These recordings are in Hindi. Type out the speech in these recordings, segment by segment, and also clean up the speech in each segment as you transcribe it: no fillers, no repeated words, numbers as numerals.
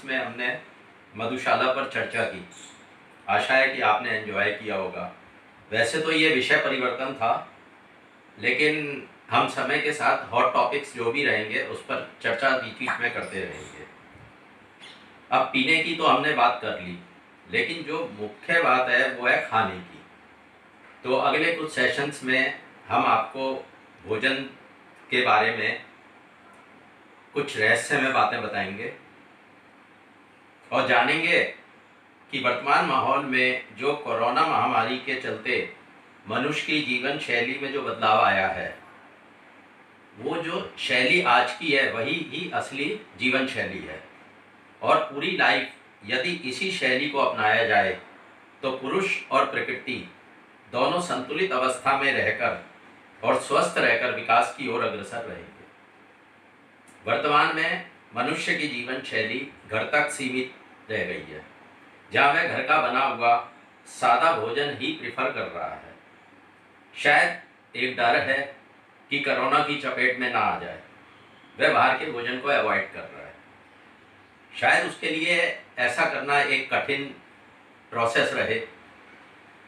जिसमें हमने मधुशाला पर चर्चा की। आशा है कि आपने एंजॉय किया होगा। वैसे तो ये विषय परिवर्तन था, लेकिन हम समय के साथ हॉट टॉपिक्स जो भी रहेंगे उस पर चर्चा बीच बीच में करते रहेंगे। अब पीने की तो हमने बात कर ली, लेकिन जो मुख्य बात है वो है खाने की। तो अगले कुछ सेशंस में हम आपको भोजन के बारे में कुछ रहस्यमय बातें बताएंगे और जानेंगे कि वर्तमान माहौल में जो कोरोना महामारी के चलते मनुष्य की जीवन शैली में जो बदलाव आया है, वो जो शैली आज की है वही ही असली जीवन शैली है। और पूरी लाइफ यदि इसी शैली को अपनाया जाए तो पुरुष और प्रकृति दोनों संतुलित अवस्था में रहकर और स्वस्थ रहकर विकास की ओर अग्रसर रहेंगे। वर्तमान में मनुष्य की जीवन शैली घर तक सीमित रह गई है, जहाँ वह घर का बना हुआ सादा भोजन ही प्रिफर कर रहा है। शायद एक डर है कि कोरोना की चपेट में ना आ जाए, वह बाहर के भोजन को अवॉइड कर रहा है। शायद उसके लिए ऐसा करना एक कठिन प्रोसेस रहे,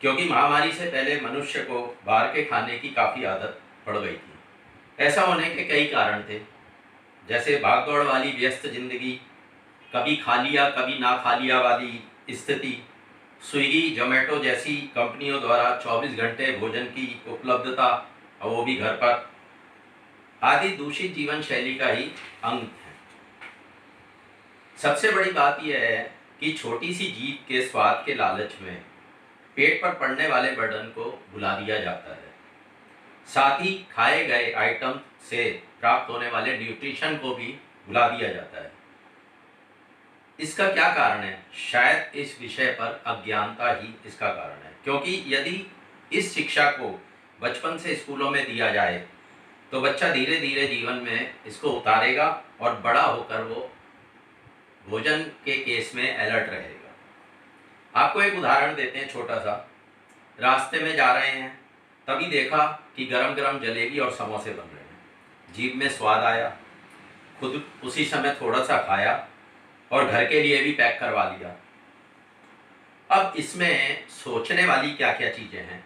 क्योंकि महामारी से पहले मनुष्य को बाहर के खाने की काफ़ी आदत पड़ गई थी। ऐसा होने के कई कारण थे, जैसे भागदौड़ वाली व्यस्त जिंदगी, कभी खा लिया कभी ना खा लिया वाली स्थिति, स्विगी जोमेटो जैसी कंपनियों द्वारा 24 घंटे भोजन की उपलब्धता और वो भी घर पर, आदि दूषित जीवन शैली का ही अंग है। सबसे बड़ी बात यह है कि छोटी सी जीभ के स्वाद के लालच में पेट पर पड़ने वाले बर्डन को भुला दिया जाता है। साथ ही खाए गए आइटम से प्राप्त होने वाले न्यूट्रिशन को भी भुला दिया जाता है। इसका क्या कारण है? शायद इस विषय पर अज्ञानता ही इसका कारण है, क्योंकि यदि इस शिक्षा को बचपन से स्कूलों में दिया जाए तो बच्चा धीरे धीरे जीवन में इसको उतारेगा और बड़ा होकर वो भोजन के केस में अलर्ट रहेगा। आपको एक उदाहरण देते हैं छोटा सा। रास्ते में जा रहे हैं, तभी देखा कि गरम गरम जलेबी और समोसे बन रहे हैं। जीभ में स्वाद आया, खुद उसी समय थोड़ा सा खाया और घर के लिए भी पैक करवा लिया। अब इसमें सोचने वाली क्या क्या चीजें हैं।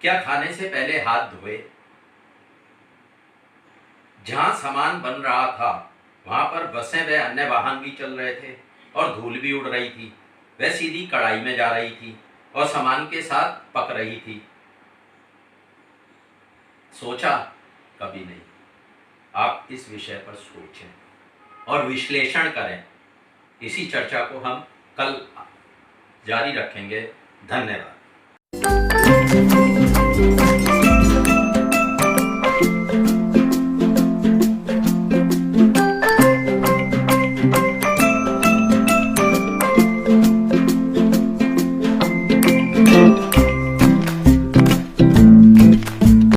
क्या खाने से पहले हाथ धोए? जहां सामान बन रहा था वहां पर बसें व अन्य वाहन भी चल रहे थे और धूल भी उड़ रही थी। वह सीधी कढ़ाई में जा रही थी और सामान के साथ पक रही थी। सोचा? कभी नहीं। आप इस विषय पर सोचें और विश्लेषण करें। इसी चर्चा को हम कल जारी रखेंगे। धन्यवाद।